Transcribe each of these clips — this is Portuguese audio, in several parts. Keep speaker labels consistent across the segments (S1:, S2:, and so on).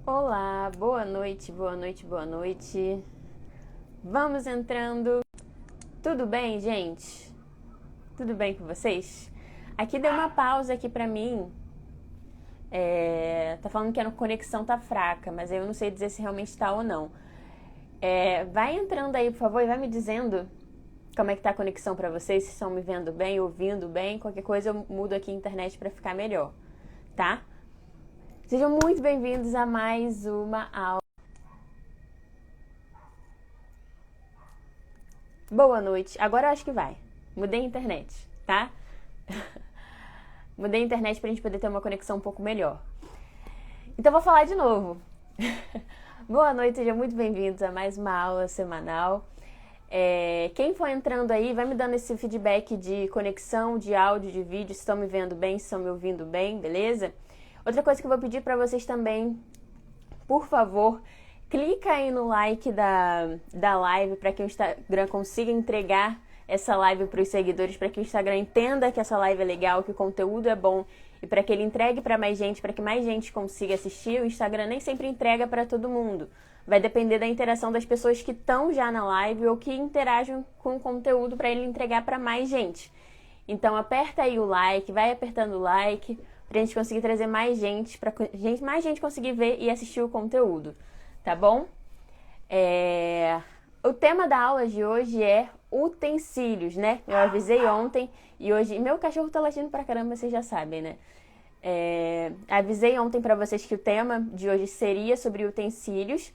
S1: Olá, boa noite, boa noite, boa noite. Vamos entrando. Tudo bem, gente? Tudo bem com vocês? Aqui deu uma pausa aqui pra mim. Tá falando que a conexão tá fraca, mas eu não sei dizer se realmente tá ou não. Vai entrando aí, por favor, e vai me dizendo como é que tá a conexão pra vocês, se estão me vendo bem, ouvindo bem. Qualquer coisa eu mudo aqui a internet pra ficar melhor, tá? Sejam muito bem-vindos a mais uma aula. Boa noite. Agora eu acho que vai. Mudei a internet, tá? Mudei a internet pra gente poder ter uma conexão um pouco melhor. Então vou falar de novo. Boa noite, sejam muito bem-vindos a mais uma aula semanal. Quem for entrando aí, vai me dando esse feedback de conexão, de áudio, de vídeo, se estão me vendo bem, se estão me ouvindo bem, beleza? Outra coisa que eu vou pedir pra vocês também, por favor, clica aí no like da live para que o Instagram consiga entregar essa live para os seguidores, para que o Instagram entenda que essa live é legal, que o conteúdo é bom e para que ele entregue para mais gente, para que mais gente consiga assistir. O Instagram nem sempre entrega para todo mundo. Vai depender da interação das pessoas que estão já na live ou que interagem com o conteúdo para ele entregar para mais gente. Então aperta aí o like, vai apertando o like pra gente conseguir trazer mais gente, pra mais gente conseguir ver e assistir o conteúdo, tá bom? O tema da aula de hoje é utensílios, né? Eu avisei ontem e hoje... Meu cachorro tá latindo pra caramba, vocês já sabem, né? Avisei ontem pra vocês que o tema de hoje seria sobre utensílios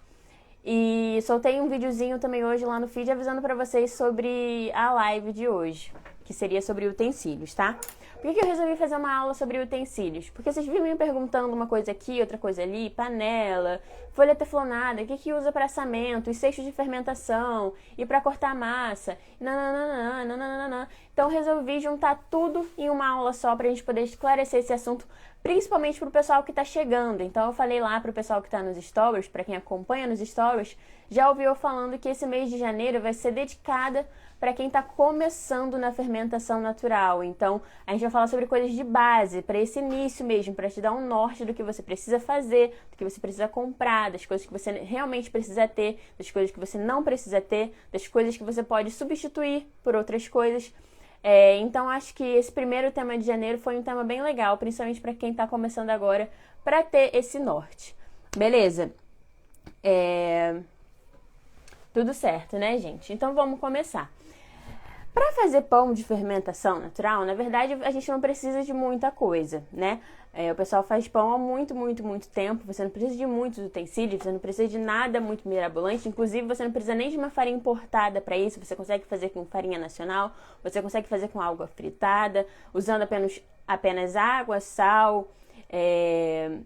S1: e soltei um videozinho também hoje lá no feed avisando pra vocês sobre a live de hoje, que seria sobre utensílios, tá? Por que eu resolvi fazer uma aula sobre utensílios? Porque vocês vivem me perguntando uma coisa aqui, outra coisa ali, panela, folha teflonada, o que usa para assamento, os seixos de fermentação, e para cortar massa, nananana. Então resolvi juntar tudo em uma aula só para a gente poder esclarecer esse assunto, principalmente para o pessoal que está chegando. Então eu falei lá para o pessoal que está nos stories, para quem acompanha nos stories, já ouviu eu falando que esse mês de janeiro vai ser dedicada para quem está começando na fermentação natural. Então, a gente vai falar sobre coisas de base, para esse início mesmo, para te dar um norte do que você precisa fazer, do que você precisa comprar, das coisas que você realmente precisa ter, das coisas que você não precisa ter, das coisas que você pode substituir por outras coisas. Então, acho que esse primeiro tema de janeiro foi um tema bem legal, principalmente para quem está começando agora, para ter esse norte. Beleza? Tudo certo, né, gente? Então, vamos começar. Para fazer pão de fermentação natural, na verdade, a gente não precisa de muita coisa, né? O pessoal faz pão há muito tempo, você não precisa de muitos utensílios, você não precisa de nada muito mirabolante, inclusive você não precisa nem de uma farinha importada para isso, você consegue fazer com farinha nacional, você consegue fazer com água fritada, usando apenas água, sal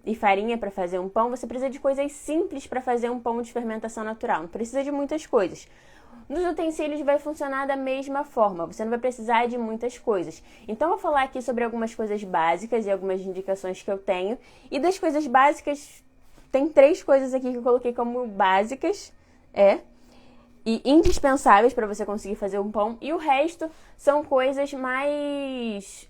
S1: e farinha para fazer um pão. Você precisa de coisas simples para fazer um pão de fermentação natural, não precisa de muitas coisas. Nos utensílios vai funcionar da mesma forma, você não vai precisar de muitas coisas. Então eu vou falar aqui sobre algumas coisas básicas e algumas indicações que eu tenho. E das coisas básicas, tem 3 coisas aqui que eu coloquei como básicas, e indispensáveis para você conseguir fazer um pão. E o resto são coisas mais...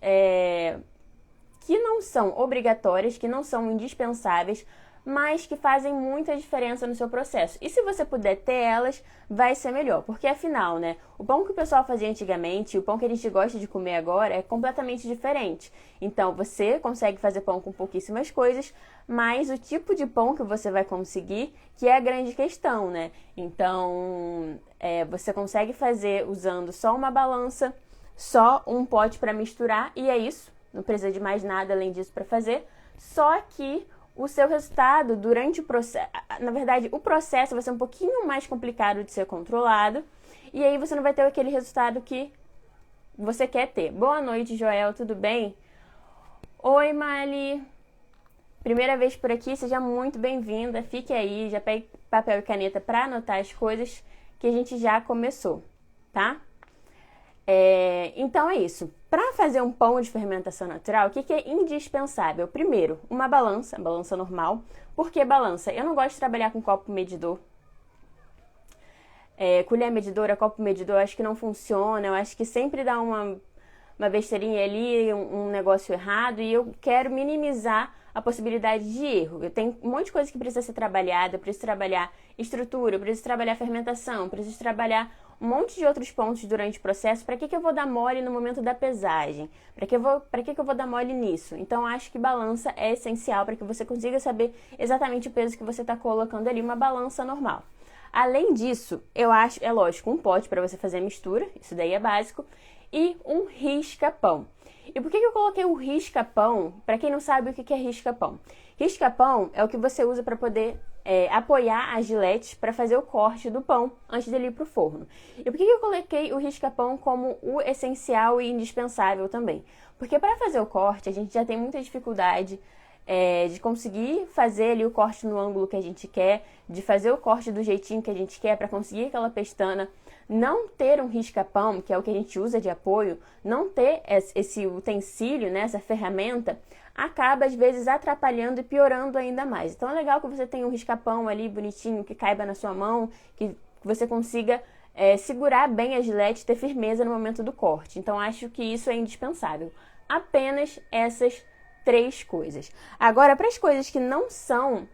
S1: que não são obrigatórias, que não são indispensáveis, mas que fazem muita diferença no seu processo. E se você puder ter elas, vai ser melhor. Porque afinal, né, o pão que o pessoal fazia antigamente e o pão que a gente gosta de comer agora é completamente diferente. Então, você consegue fazer pão com pouquíssimas coisas, mas o tipo de pão que você vai conseguir, que é a grande questão, né? Então, você consegue fazer usando só uma balança, só um pote para misturar, e é isso. Não precisa de mais nada além disso para fazer. Só que o seu resultado durante o processo... Na verdade, o processo vai ser um pouquinho mais complicado de ser controlado. E aí você não vai ter aquele resultado que você quer ter. Boa noite, Joel, tudo bem? Oi, Mali. Primeira vez por aqui, seja muito bem-vinda. Fique aí, já pegue papel e caneta para anotar as coisas que a gente já começou, tá? Então é isso. Para fazer um pão de fermentação natural, o que é indispensável? Primeiro, uma balança normal. Por que balança? Eu não gosto de trabalhar com copo medidor. Colher medidora, copo medidor, acho que não funciona. Eu acho que sempre dá uma besteirinha ali, um negócio errado. E eu quero minimizar a possibilidade de erro. Eu tenho um monte de coisa que precisa ser trabalhada, eu preciso trabalhar estrutura, eu preciso trabalhar fermentação, eu preciso trabalhar um monte de outros pontos durante o processo. Para que eu vou dar mole no momento da pesagem? Para que eu vou dar mole nisso? Então, acho que balança é essencial para que você consiga saber exatamente o peso que você está colocando ali, uma balança normal. Além disso, eu acho, é lógico, um pote para você fazer a mistura, isso daí é básico, e um risca-pão. E por que eu coloquei o risca-pão? Para quem não sabe o que é risca-pão. Risca-pão é o que você usa para poder apoiar a gilete para fazer o corte do pão antes dele ir para o forno. E por que eu coloquei o risca-pão como o essencial e indispensável também? Porque para fazer o corte, a gente já tem muita dificuldade de conseguir fazer ali o corte no ângulo que a gente quer, de fazer o corte do jeitinho que a gente quer para conseguir aquela pestana. Não ter um risca-pão, que é o que a gente usa de apoio, não ter esse utensílio, né, essa ferramenta, acaba às vezes atrapalhando e piorando ainda mais. Então é legal que você tenha um risca-pão ali bonitinho, que caiba na sua mão, que você consiga segurar bem a gilete e ter firmeza no momento do corte. Então acho que isso é indispensável. Apenas essas 3 coisas. Agora, para as coisas que não são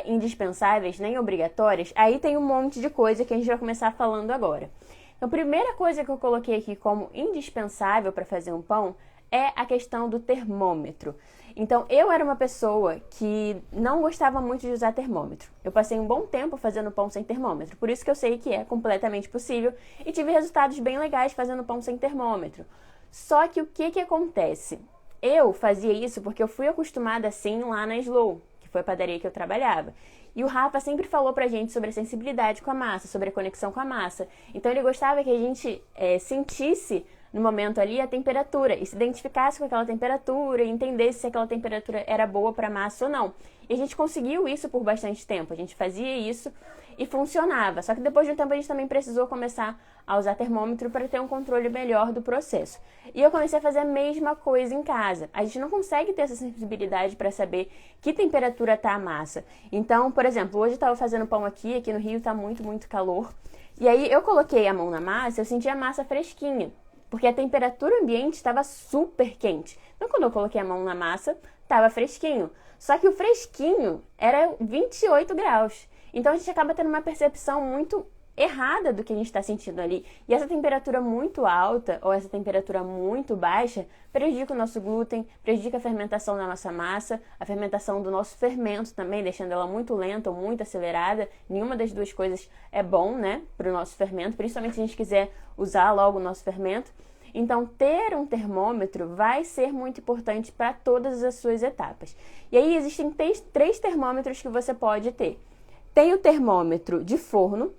S1: indispensáveis nem obrigatórias, aí tem um monte de coisa que a gente vai começar falando agora. Então, a primeira coisa que eu coloquei aqui como indispensável para fazer um pão é a questão do termômetro. Então, eu era uma pessoa que não gostava muito de usar termômetro. Eu passei um bom tempo fazendo pão sem termômetro, por isso que eu sei que é completamente possível e tive resultados bem legais fazendo pão sem termômetro. Só que o que acontece? Eu fazia isso porque eu fui acostumada assim lá na Slow, que foi a padaria que eu trabalhava. E o Rafa sempre falou pra gente sobre a sensibilidade com a massa, sobre a conexão com a massa. Então ele gostava que a gente sentisse no momento ali a temperatura e se identificasse com aquela temperatura e entendesse se aquela temperatura era boa para massa ou não. E a gente conseguiu isso por bastante tempo, a gente fazia isso e funcionava. Só que depois de um tempo a gente também precisou começar a usar termômetro para ter um controle melhor do processo. E eu comecei a fazer a mesma coisa em casa. A gente não consegue ter essa sensibilidade para saber que temperatura está a massa. Então, por exemplo, hoje eu estava fazendo pão aqui no Rio está muito, muito calor. E aí eu coloquei a mão na massa, eu senti a massa fresquinha, porque a temperatura ambiente estava super quente. Então, quando eu coloquei a mão na massa, estava fresquinho. Só que o fresquinho era 28 graus. Então, a gente acaba tendo uma percepção muito errada do que a gente está sentindo ali. E essa temperatura muito alta ou essa temperatura muito baixa prejudica o nosso glúten, prejudica a fermentação da nossa massa, a fermentação do nosso fermento também, deixando ela muito lenta ou muito acelerada. Nenhuma das duas coisas é bom, né, para o nosso fermento, principalmente se a gente quiser usar logo o nosso fermento. Então, ter um termômetro vai ser muito importante para todas as suas etapas. E aí, existem 3 termômetros que você pode ter. Tem o termômetro de forno,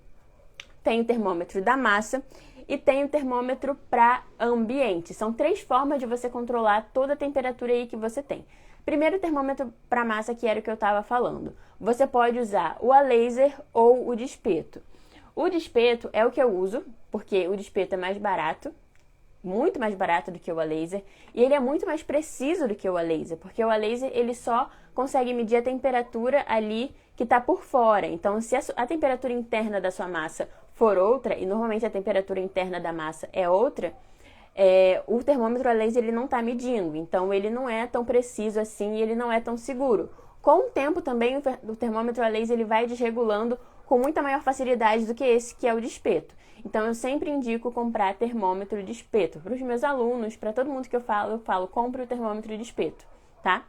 S1: tem o termômetro da massa e tem o termômetro para ambiente. São 3 formas de você controlar toda a temperatura aí que você tem. Primeiro, o termômetro para massa, que era o que eu estava falando. Você pode usar o a laser ou o de espeto. O de espeto é o que eu uso, porque o de espeto é mais barato, muito mais barato do que o a laser, e ele é muito mais preciso do que o a laser, porque o a laser ele só consegue medir a temperatura ali que está por fora. Então, se a temperatura interna da sua massa for outra, e normalmente a temperatura interna da massa é outra, o termômetro a laser ele não está medindo, então ele não é tão preciso assim e ele não é tão seguro. Com o tempo também o termômetro a laser ele vai desregulando com muita maior facilidade do que esse que é o de espeto. Então, eu sempre indico comprar termômetro de espeto. Para os meus alunos, para todo mundo que eu falo, compre o termômetro de espeto, tá?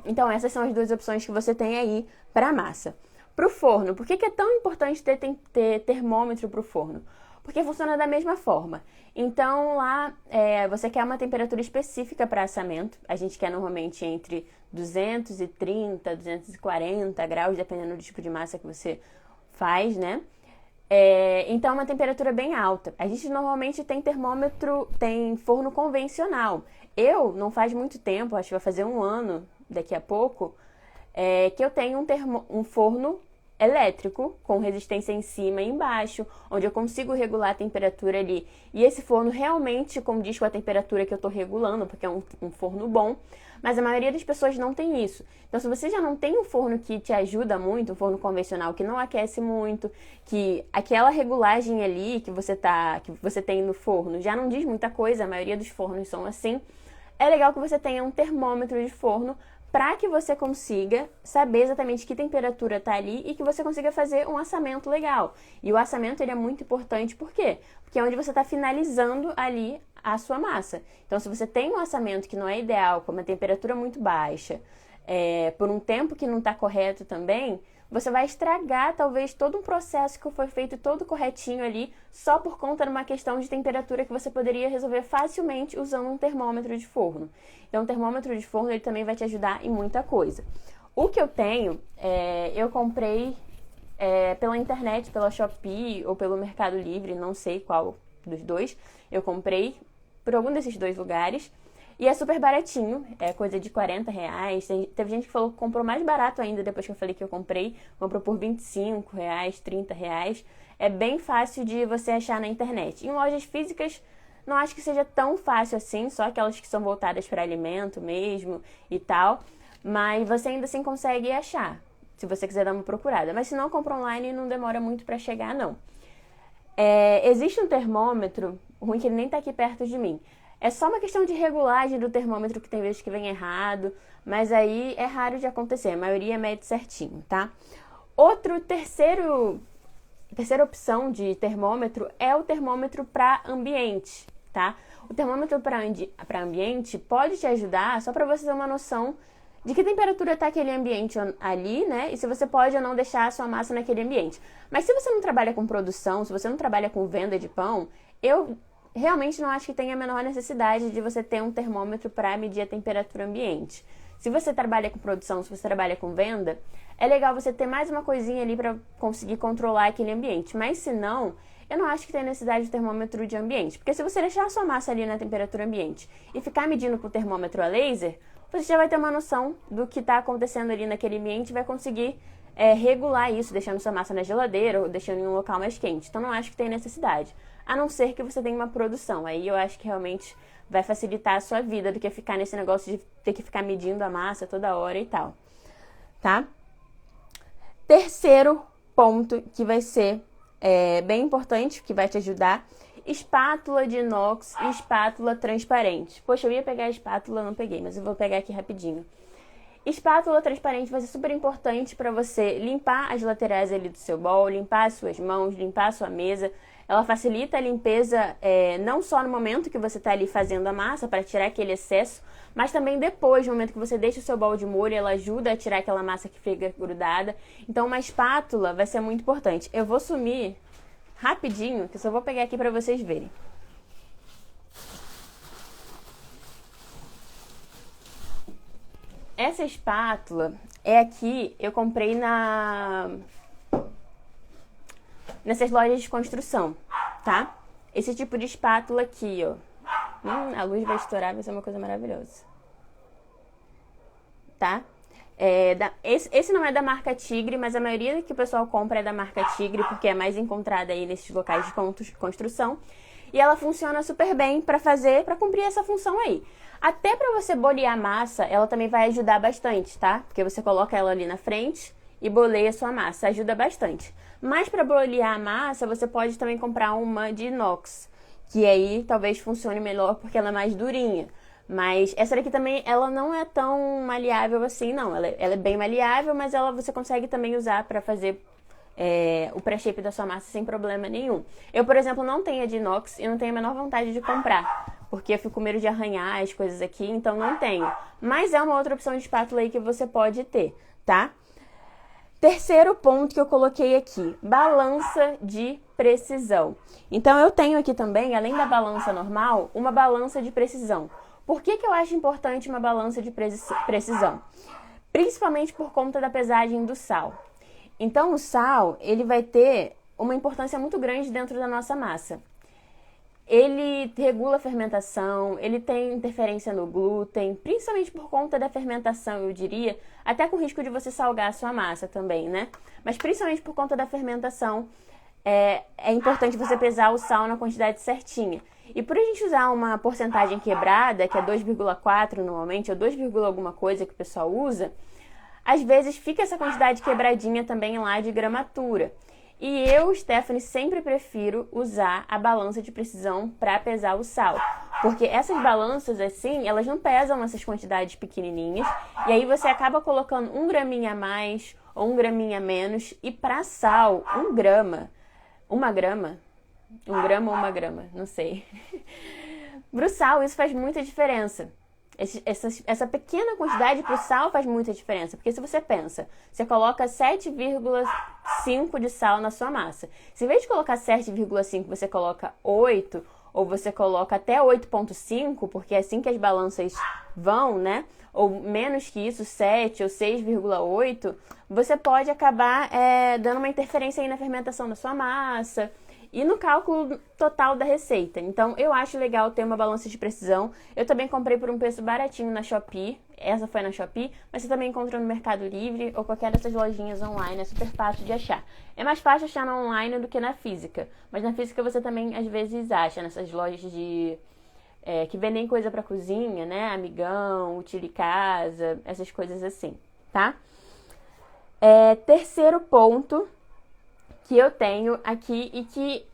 S1: Então, essas são as 2 opções que você tem aí para a massa. Para o forno, por que é tão importante ter termômetro para o forno? Porque funciona da mesma forma. Então, lá, você quer uma temperatura específica para assamento. A gente quer normalmente entre 230, 240 graus, dependendo do tipo de massa que você faz, né? Então, é uma temperatura bem alta. A gente normalmente tem tem forno convencional. Eu, não faz muito tempo, acho que vai fazer 1 ano daqui a pouco, que eu tenho um forno elétrico com resistência em cima e embaixo, onde eu consigo regular a temperatura ali. E esse forno realmente condiz com a temperatura que eu estou regulando, porque é um forno bom. Mas a maioria das pessoas não tem isso. Então, se você já não tem um forno que te ajuda muito, um forno convencional que não aquece muito, que aquela regulagem ali que você tem no forno já não diz muita coisa, a maioria dos fornos são assim, é legal que você tenha um termômetro de forno para que você consiga saber exatamente que temperatura está ali e que você consiga fazer um assamento legal. E o assamento ele é muito importante, por quê? Porque é onde você está finalizando ali a sua massa. Então, se você tem um assamento que não é ideal, com uma temperatura muito baixa, por um tempo que não está correto também, você vai estragar talvez todo um processo que foi feito todo corretinho ali, só por conta de uma questão de temperatura que você poderia resolver facilmente usando um termômetro de forno. Então, o termômetro de forno ele também vai te ajudar em muita coisa. O que eu tenho, eu comprei pela internet, pela Shopee ou pelo Mercado Livre, não sei qual dos dois. Eu comprei por algum desses dois lugares. E é super baratinho, é coisa de R$40. Teve gente que falou que comprou mais barato ainda depois que eu falei que eu comprei. Comprou por R$25, R$30. É bem fácil de você achar na internet. Em lojas físicas, não acho que seja tão fácil assim, só aquelas que são voltadas para alimento mesmo e tal. Mas você ainda assim consegue achar, se você quiser dar uma procurada. Mas se não, compra online, não demora muito para chegar, não. Existe um termômetro, ruim que ele nem tá aqui perto de mim. É só uma questão de regulagem do termômetro que tem vezes que vem errado, mas aí é raro de acontecer, a maioria mede certinho, tá? Terceira opção de termômetro é o termômetro para ambiente, tá? O termômetro para ambiente pode te ajudar só para você ter uma noção de que temperatura está aquele ambiente ali, né? E se você pode ou não deixar a sua massa naquele ambiente. Mas se você não trabalha com produção, se você não trabalha com venda de pão, eu realmente não acho que tenha a menor necessidade de você ter um termômetro para medir a temperatura ambiente. Se você trabalha com produção, se você trabalha com venda, é legal você ter mais uma coisinha ali para conseguir controlar aquele ambiente. Mas se não, eu não acho que tem necessidade de termômetro de ambiente. Porque se você deixar a sua massa ali na temperatura ambiente e ficar medindo com o termômetro a laser, você já vai ter uma noção do que está acontecendo ali naquele ambiente e vai conseguir regular isso, deixando sua massa na geladeira ou deixando em um local mais quente. Então, não acho que tem necessidade. A não ser que você tenha uma produção. Aí eu acho que realmente vai facilitar a sua vida do que ficar nesse negócio de ter que ficar medindo a massa toda hora e tal. Tá? Terceiro ponto que vai ser bem importante, que vai te ajudar: espátula de inox e espátula transparente. Poxa, eu ia pegar a espátula, não peguei, mas eu vou pegar aqui rapidinho. Espátula transparente vai ser super importante para você limpar as laterais ali do seu bowl, limpar as suas mãos, limpar a sua mesa. Ela facilita a limpeza não só no momento que você está ali fazendo a massa para tirar aquele excesso, mas também depois, no momento que você deixa o seu bowl de molho, ela ajuda a tirar aquela massa que fica grudada. Então, uma espátula vai ser muito importante. Eu vou sumir rapidinho, que eu só vou pegar aqui para vocês verem. Essa espátula aqui, eu comprei nessas lojas de construção, tá? Esse tipo de espátula aqui, ó. A luz vai estourar, vai ser uma coisa maravilhosa. Tá? Esse não é da marca Tigre, mas a maioria que o pessoal compra é da marca Tigre, porque é mais encontrada aí nesses locais de construção. E ela funciona super bem para cumprir essa função aí. Até para você bolear a massa, ela também vai ajudar bastante, tá? Porque você coloca ela ali na frente e boleia a sua massa, ajuda bastante. Mas para bolear a massa, você pode também comprar uma de inox, que aí talvez funcione melhor porque ela é mais durinha. Mas essa daqui também, ela não é tão maleável assim, não. Ela é bem maleável, mas você consegue também usar para fazer o pré-shape da sua massa sem problema nenhum. Eu, por exemplo, não tenho a de inox e não tenho a menor vontade de comprar, porque eu fico com medo de arranhar as coisas aqui, então não tenho. Mas é uma outra opção de espátula aí que você pode ter, tá? Terceiro ponto que eu coloquei aqui: balança de precisão. Então, eu tenho aqui também, além da balança normal, uma balança de precisão. Por que eu acho importante uma balança de precisão? Principalmente por conta da pesagem do sal. Então, o sal, ele vai ter uma importância muito grande dentro da nossa massa. Ele regula a fermentação, ele tem interferência no glúten, principalmente por conta da fermentação, eu diria, até com risco de você salgar a sua massa também, né? Mas principalmente por conta da fermentação, é importante você pesar o sal na quantidade certinha. E por a gente usar uma porcentagem quebrada, que é 2,4 normalmente, ou 2, alguma coisa que o pessoal usa, às vezes fica essa quantidade quebradinha também lá de gramatura. E eu, Stephanie, sempre prefiro usar a balança de precisão para pesar o sal. Porque essas balanças, assim, elas não pesam essas quantidades pequenininhas. E aí você acaba colocando 1 graminha a mais ou 1 graminha a menos. E para sal, 1 grama, 1 grama, 1 grama ou 1 grama, não sei. Pro sal, isso faz muita diferença. Essa pequena quantidade pro sal faz muita diferença. Porque se você pensa, você coloca 7,5 de sal na sua massa. Se em vez de colocar 7,5, você coloca 8, ou você coloca até 8,5, porque é assim que as balanças vão, né? Ou menos que isso, 7 ou 6,8, você pode acabar dando uma interferência aí na fermentação da sua massa e no cálculo total da receita. Então, eu acho legal ter uma balança de precisão. Eu também comprei por um preço baratinho na Shopee. Essa foi na Shopee, mas você também encontra no Mercado Livre ou qualquer dessas lojinhas online. É super fácil de achar. É mais fácil achar na online do que na física. Mas na física você também, às vezes, acha nessas lojas que vendem coisa pra cozinha, né? Amigão, Utilicasa, essas coisas assim, tá? Terceiro ponto que eu tenho aqui e que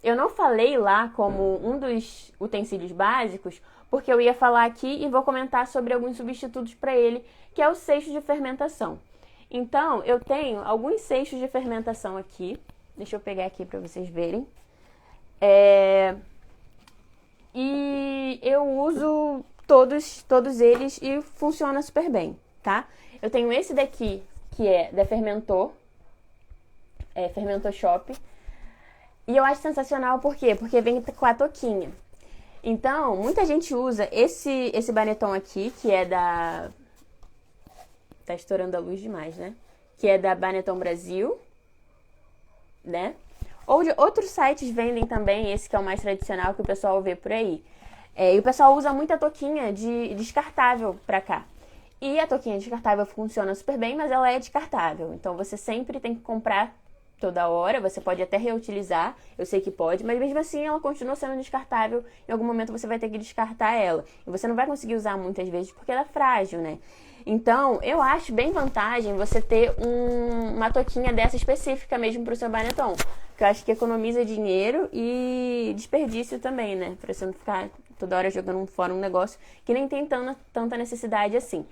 S1: eu não falei lá como um dos utensílios básicos, porque eu ia falar aqui e vou comentar sobre alguns substitutos para ele, que é o cesto de fermentação. Então, eu tenho alguns cestos de fermentação aqui. Deixa eu pegar aqui para vocês verem. E eu uso todos eles e funciona super bem, tá? Eu tenho esse daqui, que é da Fermentor. Fermentor Shop. E eu acho sensacional, por quê? Porque vem com a toquinha. Então, muita gente usa esse baneton aqui, que é da... Tá estourando a luz demais, né? Que é da Baneton Brasil, né? Ou de outros sites vendem também, esse que é o mais tradicional, que o pessoal vê por aí. E o pessoal usa muita toquinha de descartável pra cá. E a toquinha descartável funciona super bem, mas ela é descartável. Então, você sempre tem que comprar toda hora, você pode até reutilizar, eu sei que pode, mas mesmo assim ela continua sendo descartável, em algum momento você vai ter que descartar ela, e você não vai conseguir usar muitas vezes porque ela é frágil, né? Então, eu acho bem vantagem você ter uma toquinha dessa específica mesmo pro seu baneton, que eu acho que economiza dinheiro e desperdício também, né? Pra você não ficar toda hora jogando fora um negócio que nem tem tanta necessidade assim.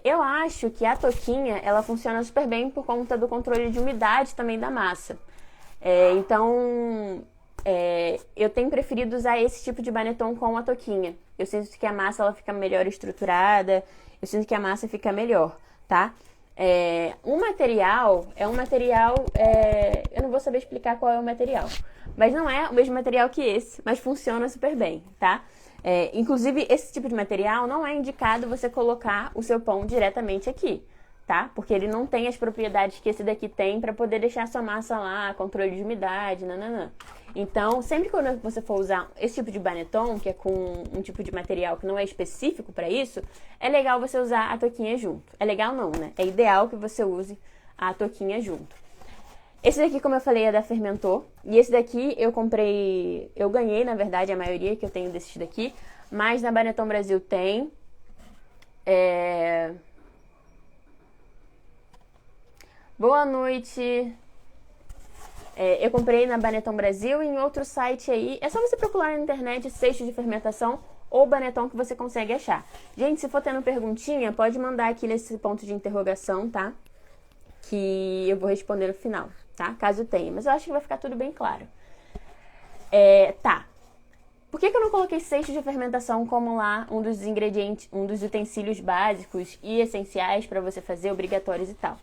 S1: Eu acho que a toquinha, ela funciona super bem por conta do controle de umidade também da massa. Então, eu tenho preferido usar esse tipo de baneton com a toquinha. Eu sinto que a massa ela fica melhor estruturada, eu sinto que a massa fica melhor, tá? O material é um material... eu não vou saber explicar qual é o material, mas não é o mesmo material que esse, mas funciona super bem, tá? Inclusive, esse tipo de material não é indicado você colocar o seu pão diretamente aqui, tá? Porque ele não tem as propriedades que esse daqui tem para poder deixar a sua massa lá, controle de umidade, nananã. Então, sempre que você for usar esse tipo de baneton, que é com um tipo de material que não é específico para isso, é legal você usar a toquinha junto. É legal não, né? É ideal que você use a toquinha junto. Esse daqui, como eu falei, é da Fermentor. E esse daqui eu comprei... Eu ganhei, na verdade, a maioria que eu tenho desses daqui. Mas na Baneton Brasil tem. Boa noite. Eu comprei na Baneton Brasil e em outro site aí. É só você procurar na internet cesto de fermentação ou baneton que você consegue achar. Gente, se for tendo perguntinha, pode mandar aqui nesse ponto de interrogação, tá? Que eu vou responder no final, tá? Caso tenha. Mas eu acho que vai ficar tudo bem claro. Tá. Por que eu não coloquei cesto de fermentação como lá um dos ingredientes, um dos utensílios básicos e essenciais para você fazer, obrigatórios e tal?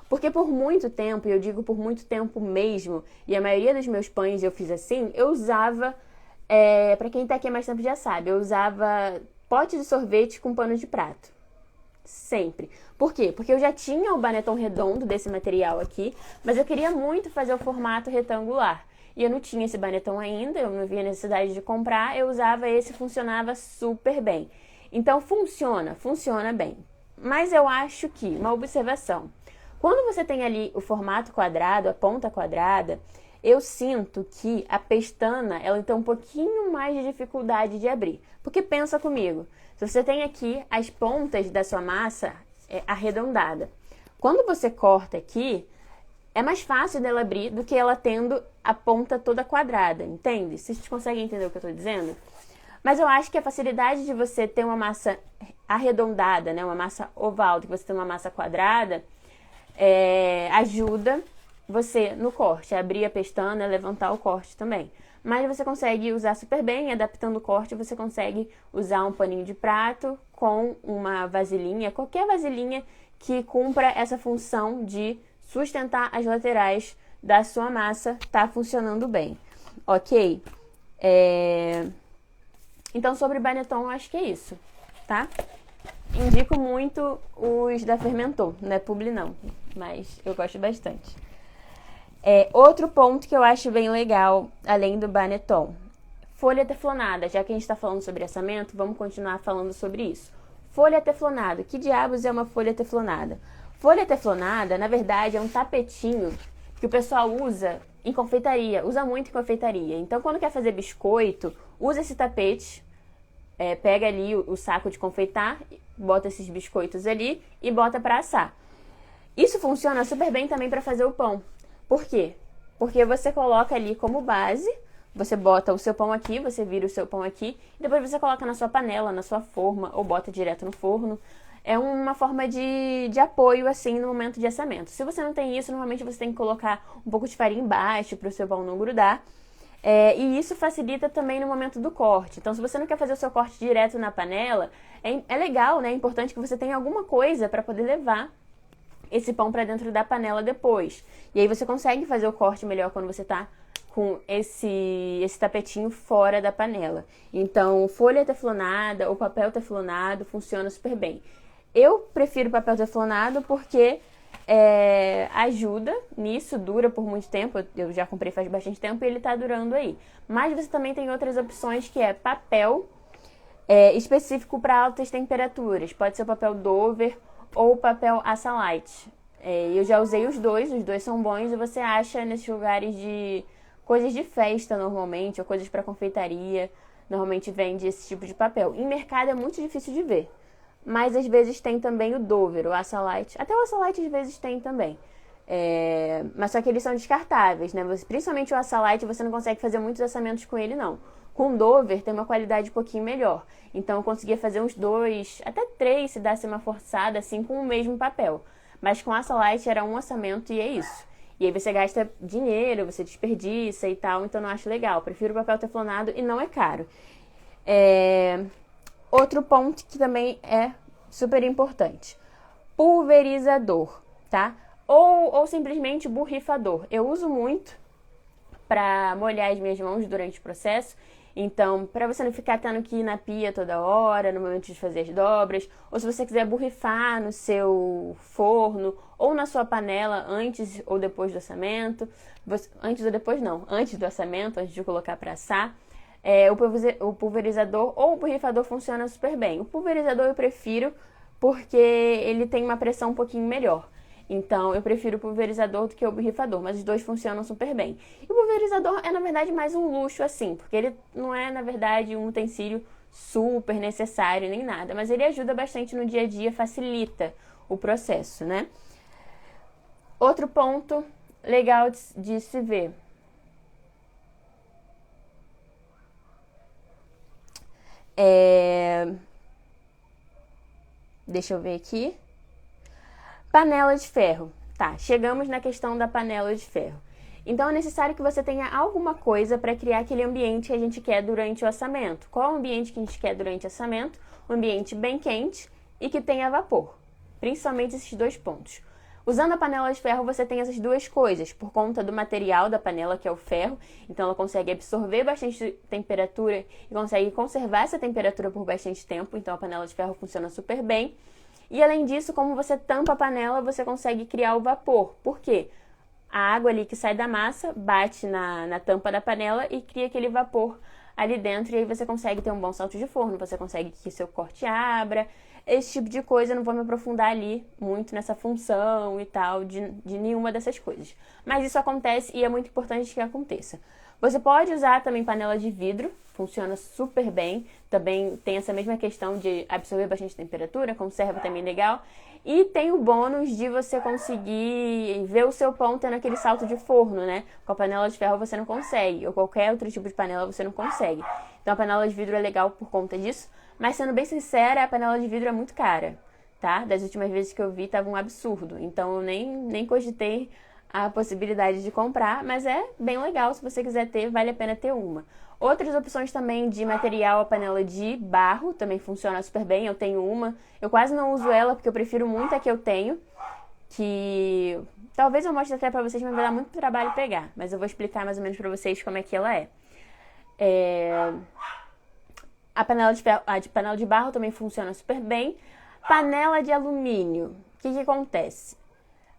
S1: Porque por muito tempo, e eu digo por muito tempo mesmo, e a maioria dos meus pães eu fiz assim, eu usava, para quem tá aqui há mais tempo já sabe, eu usava pote de sorvete com pano de prato. Sempre. Por quê? Porque eu já tinha o baneton redondo desse material aqui, mas eu queria muito fazer o formato retangular. E eu não tinha esse baneton ainda, eu não via necessidade de comprar, eu usava esse, funcionava super bem. Então funciona bem. Mas eu acho que, uma observação, quando você tem ali o formato quadrado, a ponta quadrada, eu sinto que a pestana, ela tem um pouquinho mais de dificuldade de abrir. Porque pensa comigo, se você tem aqui as pontas da sua massa arredondada, quando você corta aqui, é mais fácil dela abrir do que ela tendo a ponta toda quadrada, entende? Vocês conseguem entender o que eu tô dizendo? Mas eu acho que a facilidade de você ter uma massa arredondada, né, uma massa oval, do que você ter uma massa quadrada, ajuda você no corte, abrir a pestana, levantar o corte também. Mas você consegue usar super bem, adaptando o corte, você consegue usar um paninho de prato com uma vasilhinha, qualquer vasilhinha que cumpra essa função de sustentar as laterais da sua massa, tá funcionando bem, ok? Então, sobre Banetton, eu acho que é isso, tá? Indico muito os da Fermentor, não é publi não, mas eu gosto bastante. Outro ponto que eu acho bem legal, além do Banetton, folha teflonada. Já que a gente está falando sobre assamento, vamos continuar falando sobre isso. Folha teflonada. Que diabos é uma folha teflonada? Folha teflonada, na verdade, é um tapetinho que o pessoal usa em confeitaria, usa muito em confeitaria. Então, quando quer fazer biscoito, usa esse tapete, pega ali o saco de confeitar, bota esses biscoitos ali e bota para assar. Isso funciona super bem também para fazer o pão. Por quê? Porque você coloca ali como base, você bota o seu pão aqui, você vira o seu pão aqui, e depois você coloca na sua panela, na sua forma, ou bota direto no forno. É uma forma de apoio, assim, no momento de assamento. Se você não tem isso, normalmente você tem que colocar um pouco de farinha embaixo para o seu pão não grudar. E isso facilita também no momento do corte. Então, se você não quer fazer o seu corte direto na panela, é legal, né? É importante que você tenha alguma coisa para poder levar esse pão para dentro da panela depois. E aí você consegue fazer o corte melhor quando você tá com esse tapetinho fora da panela. Então, folha teflonada ou papel teflonado funciona super bem. Eu prefiro papel teflonado porque ajuda nisso, dura por muito tempo. Eu já comprei faz bastante tempo e ele tá durando aí. Mas você também tem outras opções, que é papel específico para altas temperaturas. Pode ser o papel Dover ou papel Asalite. Eu já usei os dois são bons, e você acha nesses lugares de coisas de festa normalmente, ou coisas para confeitaria, normalmente vende esse tipo de papel. Em mercado é muito difícil de ver, mas às vezes tem também o Dover, o Asalite, até o Asalite às vezes tem também. Mas só que eles são descartáveis, né? Principalmente o Asalite, você não consegue fazer muitos assamentos com ele, não. Com o Dover tem uma qualidade um pouquinho melhor. Então eu conseguia fazer uns 2, até 3, se desse uma forçada, assim, com o mesmo papel. Mas com o Asalite era um assamento e é isso. E aí você gasta dinheiro, você desperdiça e tal, então não acho legal. Prefiro o papel teflonado e não é caro. Outro ponto que também é super importante. Pulverizador, tá? Ou simplesmente borrifador. Eu uso muito para molhar as minhas mãos durante o processo. Então, para você não ficar tendo que ir na pia toda hora, no momento de fazer as dobras, ou se você quiser borrifar no seu forno ou na sua panela antes ou depois do assamento, antes ou depois não, antes do assamento, antes de colocar para assar, o pulverizador ou o borrifador funciona super bem. O pulverizador eu prefiro porque ele tem uma pressão um pouquinho melhor. Então, eu prefiro o pulverizador do que o borrifador, mas os dois funcionam super bem. E o pulverizador é, na verdade, mais um luxo, assim, porque ele não é, na verdade, um utensílio super necessário nem nada, mas ele ajuda bastante no dia a dia, facilita o processo, né? Outro ponto legal de se ver. Deixa eu ver aqui. Panela de ferro. Tá, chegamos na questão da panela de ferro. Então é necessário que você tenha alguma coisa para criar aquele ambiente que a gente quer durante o assamento. Qual é o ambiente que a gente quer durante o assamento? Um ambiente bem quente e que tenha vapor. Principalmente esses dois pontos. Usando a panela de ferro, você tem essas duas coisas, por conta do material da panela, que é o ferro. Então ela consegue absorver bastante temperatura e consegue conservar essa temperatura por bastante tempo. Então a panela de ferro funciona super bem. E além disso, como você tampa a panela, você consegue criar o vapor. Por quê? A água ali que sai da massa bate na tampa da panela e cria aquele vapor ali dentro. E aí você consegue ter um bom salto de forno, você consegue que seu corte abra. Esse tipo de coisa, eu não vou me aprofundar ali muito nessa função e tal, de nenhuma dessas coisas. Mas isso acontece e é muito importante que aconteça. Você pode usar também panela de vidro, funciona super bem. Também tem essa mesma questão de absorver bastante temperatura, conserva também legal. E tem o bônus de você conseguir ver o seu pão tendo aquele salto de forno, né? Com a panela de ferro você não consegue, ou qualquer outro tipo de panela você não consegue. Então a panela de vidro é legal por conta disso. Mas sendo bem sincera, a panela de vidro é muito cara, tá? Das últimas vezes que eu vi, tava um absurdo. Então eu nem cogitei a possibilidade de comprar, mas é bem legal, se você quiser ter, vale a pena ter uma. Outras opções também de material, a panela de barro, também funciona super bem, eu tenho uma. Eu quase não uso ela, porque eu prefiro muito a que eu tenho, que talvez eu mostre até pra vocês, mas vai dar muito trabalho pegar. Mas eu vou explicar mais ou menos pra vocês como é que ela é. A panela de barro também funciona super bem. Panela de alumínio, o que acontece?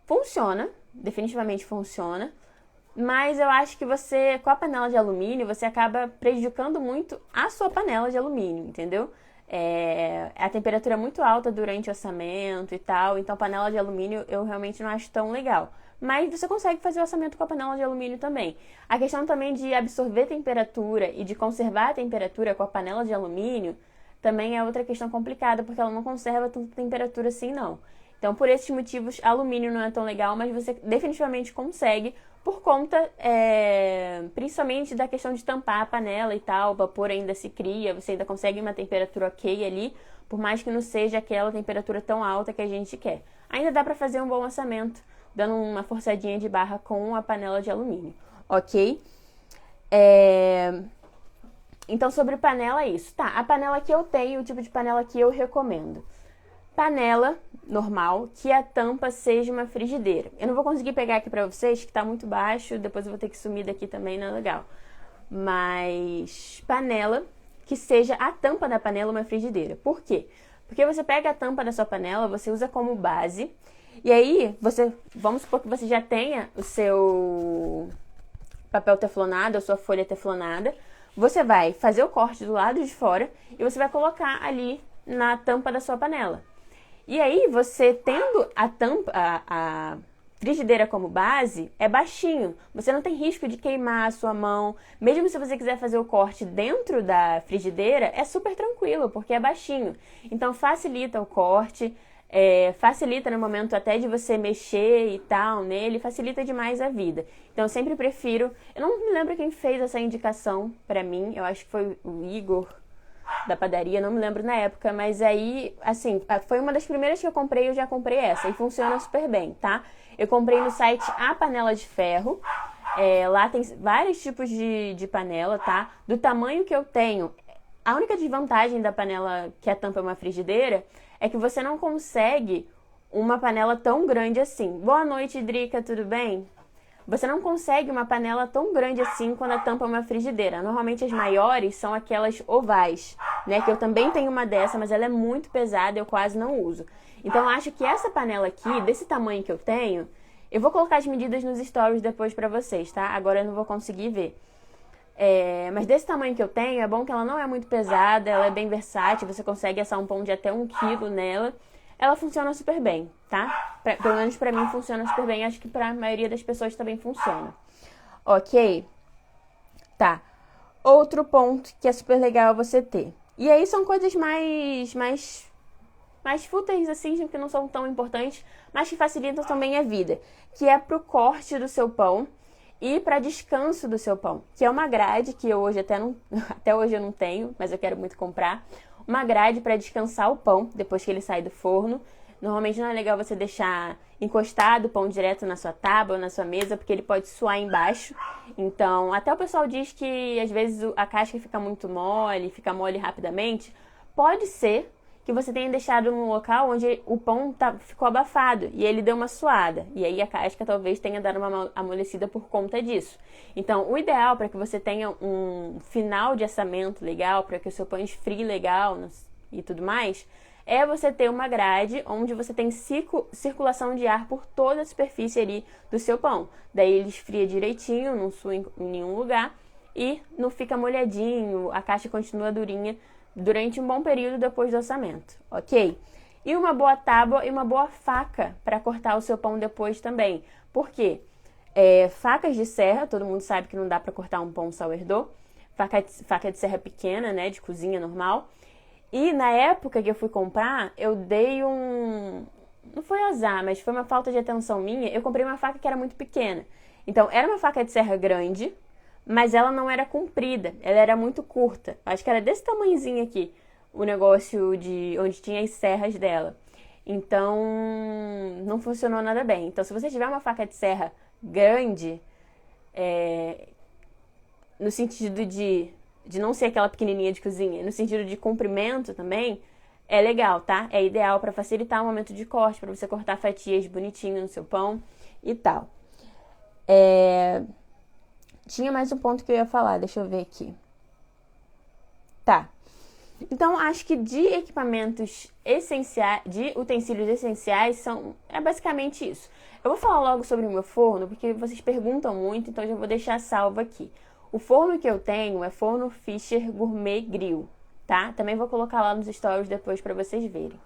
S1: Funciona, definitivamente funciona, mas eu acho que você, com a panela de alumínio, você acaba prejudicando muito a sua panela de alumínio, entendeu? A temperatura é muito alta durante o assamento e tal, então panela de alumínio eu realmente não acho tão legal. Mas você consegue fazer o assamento com a panela de alumínio também. A questão também de absorver temperatura e de conservar a temperatura com a panela de alumínio também é outra questão complicada, porque ela não conserva tanta temperatura assim, não. Então, por esses motivos, alumínio não é tão legal, mas você definitivamente consegue por conta, principalmente da questão de tampar a panela e tal, o vapor ainda se cria, você ainda consegue uma temperatura ok ali, por mais que não seja aquela temperatura tão alta que a gente quer. Ainda dá para fazer um bom assamento, dando uma forçadinha de barra com a panela de alumínio, ok? Então, sobre panela é isso. Tá, a panela que eu tenho, o tipo de panela que eu recomendo. Panela normal, que a tampa seja uma frigideira. Eu não vou conseguir pegar aqui pra vocês, que tá muito baixo, depois eu vou ter que sumir daqui também, não é legal. Mas panela que seja a tampa da panela uma frigideira. Por quê? Porque você pega a tampa da sua panela, você usa como base, e aí vamos supor que você já tenha o seu papel teflonado, a sua folha teflonada, você vai fazer o corte do lado de fora e você vai colocar ali na tampa da sua panela. E aí, você tendo a tampa, a frigideira como base, é baixinho. Você não tem risco de queimar a sua mão. Mesmo se você quiser fazer o corte dentro da frigideira, é super tranquilo, porque é baixinho. Então, facilita o corte, facilita no momento até de você mexer e tal nele, facilita demais a vida. Então, eu sempre prefiro... Eu não me lembro quem fez essa indicação pra mim, eu acho que foi o Igor da padaria, não me lembro na época, mas aí, assim, foi uma das primeiras que eu comprei, eu já comprei essa, e funciona super bem, tá? Eu comprei no site A Panela de Ferro, lá tem vários tipos de panela, tá? Do tamanho que eu tenho, a única desvantagem da panela que a tampa é uma frigideira é que você não consegue uma panela tão grande assim. Boa noite, Drica, tudo bem? Você não consegue uma panela tão grande assim quando a tampa é uma frigideira. Normalmente as maiores são aquelas ovais, né? Que eu também tenho uma dessa, mas ela é muito pesada e eu quase não uso. Então eu acho que essa panela aqui, desse tamanho que eu tenho, eu vou colocar as medidas nos stories depois pra vocês, tá? Agora eu não vou conseguir ver. Mas desse tamanho que eu tenho, é bom que ela não é muito pesada, ela é bem versátil, você consegue assar um pão de até 1 quilo nela. Ela funciona super bem, tá? Pelo menos pra mim funciona super bem, acho que pra maioria das pessoas também funciona. Ok? Tá. Outro ponto que é super legal você ter. E aí são coisas mais fúteis, assim, que não são tão importantes, mas que facilitam também a vida. Que é pro corte do seu pão e para descanso do seu pão. Que é uma grade que eu hoje até hoje eu não tenho, mas eu quero muito comprar. Uma grade para descansar o pão depois que ele sai do forno. Normalmente não é legal você deixar encostado o pão direto na sua tábua ou na sua mesa, porque ele pode suar embaixo. Então, até o pessoal diz que às vezes a casca fica muito mole, fica mole rapidamente. Pode ser que você tenha deixado num local onde o pão ficou abafado e ele deu uma suada. E aí a casca talvez tenha dado uma amolecida por conta disso. Então, o ideal para que você tenha um final de assamento legal, para que o seu pão esfrie legal e tudo mais, é você ter uma grade onde você tem circulação de ar por toda a superfície ali do seu pão. Daí ele esfria direitinho, não sua em nenhum lugar e não fica molhadinho, a casca continua durinha durante um bom período depois do assamento, ok? E uma boa tábua e uma boa faca para cortar o seu pão depois também. Por quê? Facas de serra, todo mundo sabe que não dá para cortar um pão sourdough. faca de serra pequena, né, de cozinha normal. E na época que eu fui comprar, eu dei um... Não foi azar, mas foi uma falta de atenção minha. Eu comprei uma faca que era muito pequena. Então, era uma faca de serra grande, mas ela não era comprida. Ela era muito curta. Acho que era desse tamanhozinho aqui, o negócio de onde tinha as serras dela. Então, não funcionou nada bem. Então, se você tiver uma faca de serra grande, no sentido de não ser aquela pequenininha de cozinha, no sentido de comprimento também, é legal, tá? É ideal para facilitar o momento de corte, para você cortar fatias bonitinho no seu pão e tal. Tinha mais um ponto que eu ia falar, deixa eu ver aqui. Tá. Então, acho que de equipamentos essenciais, de utensílios essenciais, é basicamente isso. Eu vou falar logo sobre o meu forno, porque vocês perguntam muito, então eu já vou deixar salvo aqui. O forno que eu tenho é forno Fischer Gourmet Grill, tá? Também vou colocar lá nos stories depois para vocês verem.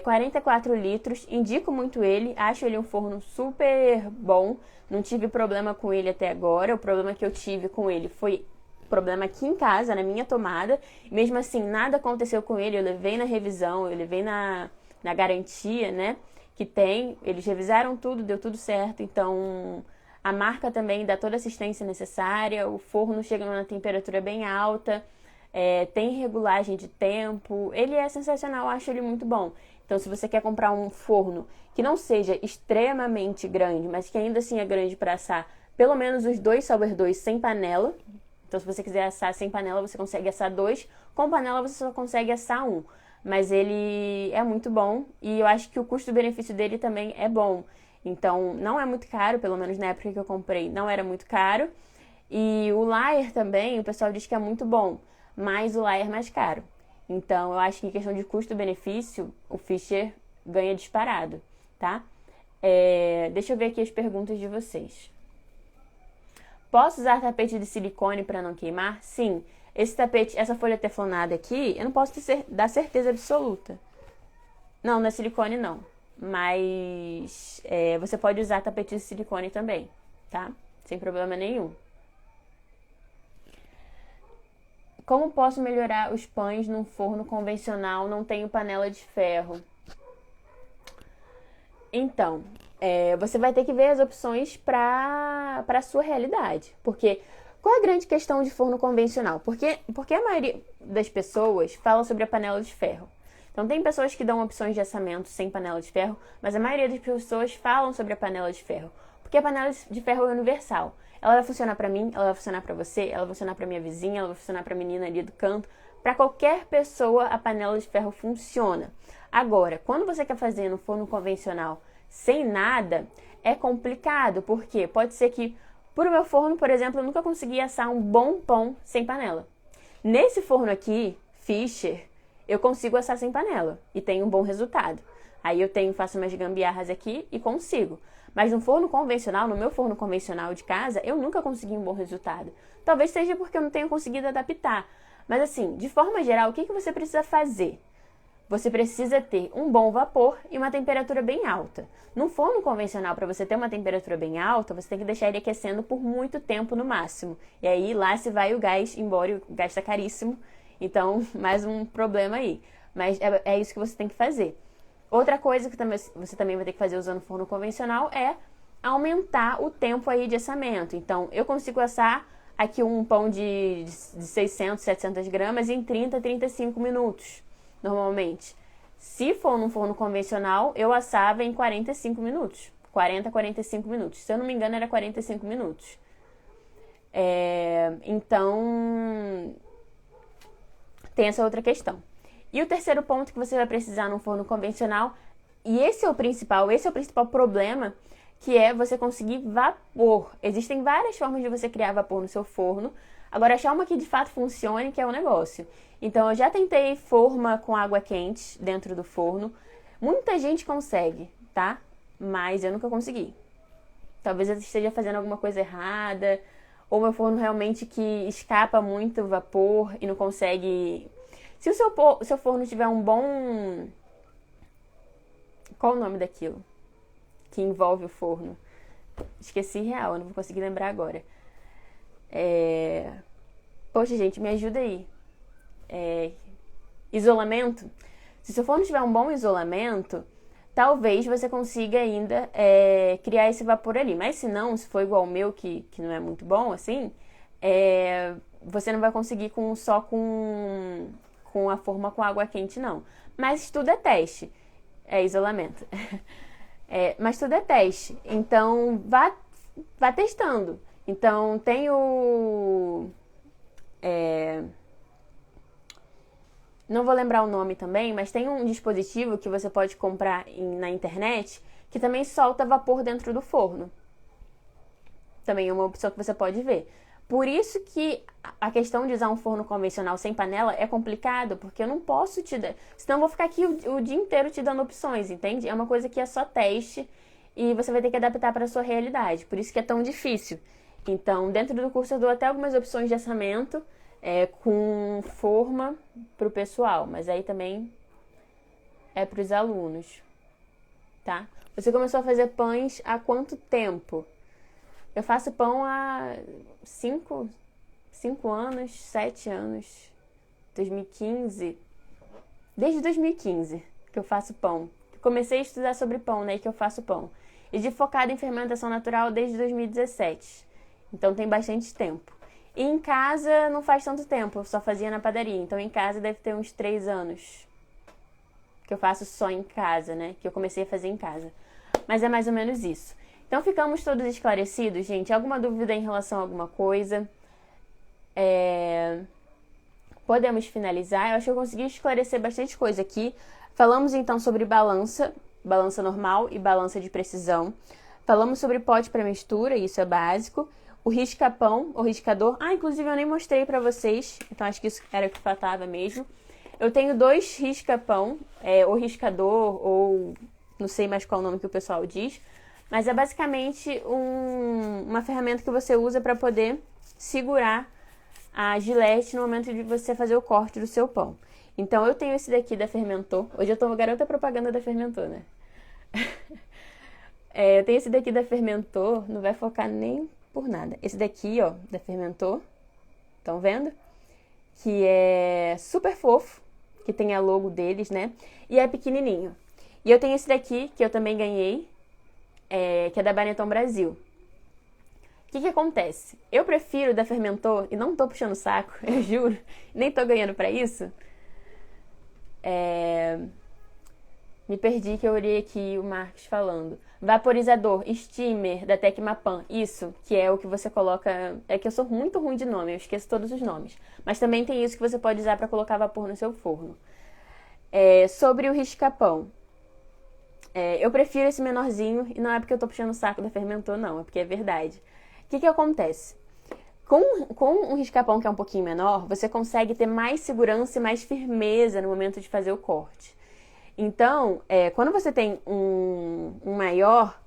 S1: 44 litros, indico muito ele, acho ele um forno super bom, não tive problema com ele até agora. O problema que eu tive com ele foi problema aqui em casa, na minha tomada. Mesmo assim, nada aconteceu com ele, eu levei na revisão, eu levei na garantia, né, que tem. Eles revisaram tudo, deu tudo certo, então a marca também dá toda a assistência necessária, o forno chega numa temperatura bem alta, tem regulagem de tempo, ele é sensacional, eu acho ele muito bom. Então, se você quer comprar um forno que não seja extremamente grande, mas que ainda assim é grande para assar pelo menos os 2 sourdoughs sem panela. Então, se você quiser assar sem panela, você consegue assar 2. Com panela, você só consegue assar 1. Mas ele é muito bom e eu acho que o custo-benefício dele também é bom. Então, não é muito caro, pelo menos na época que eu comprei, não era muito caro. E o Layer também, o pessoal diz que é muito bom, mas o Layer é mais caro. Então, eu acho que em questão de custo-benefício, o Fischer ganha disparado, tá? Deixa eu ver aqui as perguntas de vocês. Posso usar tapete de silicone para não queimar? Sim. Esse tapete, essa folha teflonada aqui, eu não posso dar certeza absoluta. Não é silicone não. Mas você pode usar tapete de silicone também, tá? Sem problema nenhum. Como posso melhorar os pães num forno convencional? Não tenho panela de ferro. Então, você vai ter que ver as opções para a sua realidade. Porque qual é a grande questão de forno convencional? Porque a maioria das pessoas fala sobre a panela de ferro. Então, tem pessoas que dão opções de assamento sem panela de ferro, mas a maioria das pessoas falam sobre a panela de ferro. Porque a panela de ferro é universal. Ela vai funcionar para mim, ela vai funcionar para você, ela vai funcionar para minha vizinha, ela vai funcionar para a menina ali do canto. Para qualquer pessoa, a panela de ferro funciona. Agora, quando você quer fazer no forno convencional sem nada, é complicado, porque pode ser que, por meu forno, por exemplo, eu nunca consegui assar um bom pão sem panela. Nesse forno aqui, Fischer, eu consigo assar sem panela e tenho um bom resultado. Aí eu faço umas gambiarras aqui e consigo. Mas no forno convencional, no meu forno convencional de casa, eu nunca consegui um bom resultado. Talvez seja porque eu não tenho conseguido adaptar. Mas assim, de forma geral, o que você precisa fazer? Você precisa ter um bom vapor e uma temperatura bem alta. No forno convencional, para você ter uma temperatura bem alta, você tem que deixar ele aquecendo por muito tempo no máximo. E aí lá se vai o gás, embora o gás está caríssimo. Então, mais um problema aí. Mas é isso que você tem que fazer. Outra coisa que você também vai ter que fazer usando forno convencional é aumentar o tempo aí de assamento. Então, eu consigo assar aqui um pão de 600, 700 gramas em 30, 35 minutos, normalmente. Se for num forno convencional, eu assava em 45 minutos. 40, 45 minutos. Se eu não me engano, era 45 minutos. Então, tem essa outra questão. E o terceiro ponto que você vai precisar num forno convencional, e esse é o principal problema, que é você conseguir vapor. Existem várias formas de você criar vapor no seu forno. Agora, achar uma que de fato funcione, que é o negócio. Então, eu já tentei forma com água quente dentro do forno. Muita gente consegue, tá? Mas eu nunca consegui. Talvez eu esteja fazendo alguma coisa errada, ou meu forno realmente que escapa muito vapor e não consegue... Se o seu forno tiver um bom... Qual o nome daquilo que envolve o forno? Esqueci real, não vou conseguir lembrar agora. Poxa, gente, me ajuda aí. Isolamento. Se seu forno tiver um bom isolamento, talvez você consiga ainda criar esse vapor ali. Mas se não, se for igual o meu, que não é muito bom, assim, você não vai conseguir só com a forma com água quente, não. Mas tudo é teste. É isolamento. Mas tudo é teste. Então, vá testando. Então, tem não vou lembrar o nome também, mas tem um dispositivo que você pode comprar na internet que também solta vapor dentro do forno. Também é uma opção que você pode ver. Por isso que a questão de usar um forno convencional sem panela é complicado, porque eu não posso te dar... Senão eu vou ficar aqui o dia inteiro te dando opções, entende? É uma coisa que é só teste e você vai ter que adaptar para a sua realidade. Por isso que é tão difícil. Então, dentro do curso eu dou até algumas opções de assamento com forma para o pessoal, mas aí também é para os alunos, tá? Você começou a fazer pães há quanto tempo? Eu faço pão há 5 anos, 7 anos, 2015. Desde 2015 que eu faço pão. Comecei a estudar sobre pão, né, que eu faço pão. E de focada em fermentação natural desde 2017. Então tem bastante tempo. E em casa não faz tanto tempo, eu só fazia na padaria. Então em casa deve ter uns 3 anos. Que eu faço só em casa, né? Que eu comecei a fazer em casa. Mas é mais ou menos isso. Então ficamos todos esclarecidos, gente? Alguma dúvida em relação a alguma coisa? Podemos finalizar. Eu acho que eu consegui esclarecer bastante coisa aqui. Falamos então sobre balança normal e balança de precisão. Falamos sobre pote para mistura, isso é básico. O risca-pão, o riscador. Inclusive eu nem mostrei pra vocês, então acho que isso era o que faltava mesmo. Eu tenho 2 risca-pão, ou riscador, ou não sei mais qual o nome que o pessoal diz. Mas é basicamente uma ferramenta que você usa para poder segurar a gilete no momento de você fazer o corte do seu pão. Então eu tenho esse daqui da Fermentor. Hoje eu tô garota propaganda da Fermentor, né? Eu tenho esse daqui da Fermentor, não vai focar nem por nada. Esse daqui, ó, da Fermentor, estão vendo? Que é super fofo, que tem a logo deles, né? E é pequenininho. E eu tenho esse daqui, que eu também ganhei, que é da Benetton Brasil. O que acontece? Eu prefiro da Fermentor, e não tô puxando o saco, eu juro, nem tô ganhando pra isso. Me perdi que eu olhei aqui o Marcos falando. Vaporizador, steamer da Tecmapan. Isso, que é o que você coloca... É que eu sou muito ruim de nome, eu esqueço todos os nomes. Mas também tem isso que você pode usar para colocar vapor no seu forno. Sobre o risca-pão. Eu prefiro esse menorzinho, e não é porque eu tô puxando o saco da Fermentor, não. É porque é verdade. O que acontece? Com um risca-pão que é um pouquinho menor, você consegue ter mais segurança e mais firmeza no momento de fazer o corte. Então, quando você tem um maior,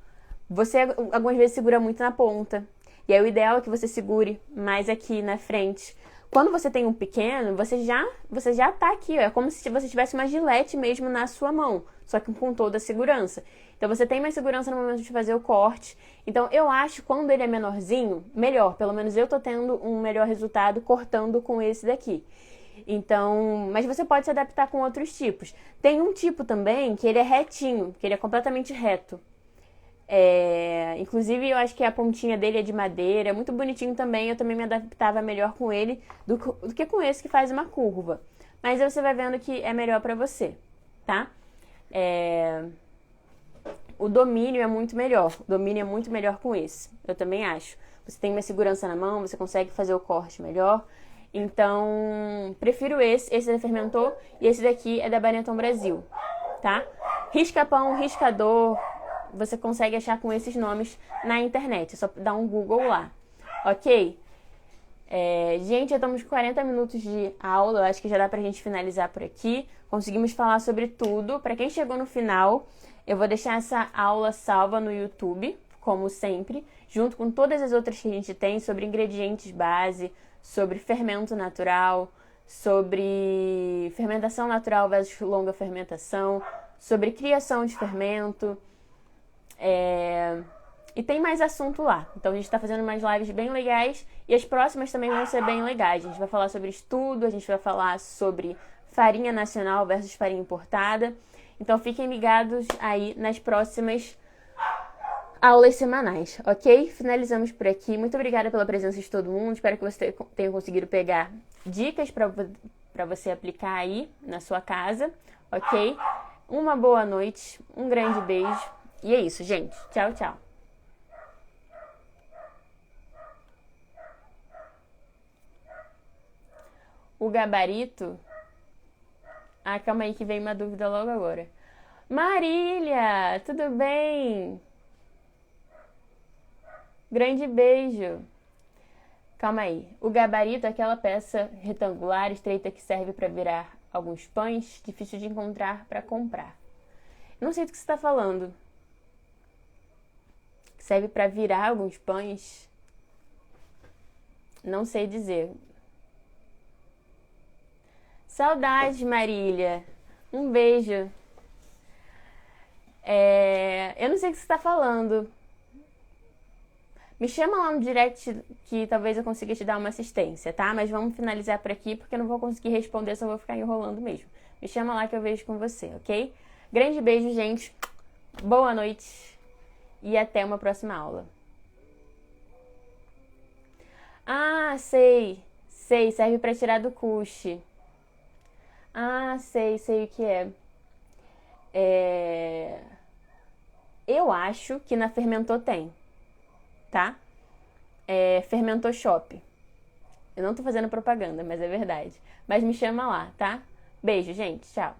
S1: você algumas vezes segura muito na ponta. E aí o ideal é que você segure mais aqui na frente. Quando você tem um pequeno, você já tá aqui, ó. É como se você tivesse uma gilete mesmo na sua mão, só que com toda a segurança. Então você tem mais segurança no momento de fazer o corte. Então eu acho que quando ele é menorzinho, melhor. Pelo menos eu tô tendo um melhor resultado cortando com esse daqui. Então, mas você pode se adaptar com outros tipos. Tem um tipo também que ele é retinho, que ele é completamente reto. Inclusive, eu acho que a pontinha dele é de madeira, é muito bonitinho também. Eu também me adaptava melhor com ele do que com esse que faz uma curva. Mas aí você vai vendo que é melhor pra você, tá? O domínio é muito melhor. O domínio é muito melhor com esse. Eu também acho. Você tem mais segurança na mão, você consegue fazer o corte melhor. Então, prefiro esse da Fermentor, e esse daqui é da Benetton Brasil, tá? Risca-pão, riscador, você consegue achar com esses nomes na internet, é só dar um Google lá, ok? Gente, já estamos com 40 minutos de aula, eu acho que já dá pra gente finalizar por aqui. Conseguimos falar sobre tudo. Pra quem chegou no final, eu vou deixar essa aula salva no YouTube, como sempre, junto com todas as outras que a gente tem sobre ingredientes base, sobre fermento natural, sobre fermentação natural versus longa fermentação, sobre criação de fermento, E tem mais assunto lá. Então a gente tá fazendo umas lives bem legais e as próximas também vão ser bem legais. A gente vai falar sobre estudo, a gente vai falar sobre farinha nacional versus farinha importada. Então fiquem ligados aí nas próximas aulas semanais, ok? Finalizamos por aqui. Muito obrigada pela presença de todo mundo. Espero que você tenha conseguido pegar dicas para você aplicar aí na sua casa, ok? Uma boa noite, um grande beijo. E é isso, gente. Tchau, tchau. O gabarito... Ah, calma aí que veio uma dúvida logo agora. Marília, tudo bem? Grande beijo. Calma aí. O gabarito é aquela peça retangular, estreita que serve para virar alguns pães, difícil de encontrar para comprar. Não sei do que você está falando. Serve para virar alguns pães? Não sei dizer. Saudades, Marília. Um beijo. Eu não sei o que você está falando. Me chama lá no direct que talvez eu consiga te dar uma assistência, tá? Mas vamos finalizar por aqui porque eu não vou conseguir responder, só vou ficar enrolando mesmo. Me chama lá que eu vejo com você, ok? Grande beijo, gente. Boa noite e até uma próxima aula. Ah, sei. Sei, serve para tirar do couche. Ah, sei o que é. Eu acho que na Fermentor tem, tá? Fermentor Shop. Eu não tô fazendo propaganda, mas é verdade. Mas me chama lá, tá? Beijo, gente. Tchau.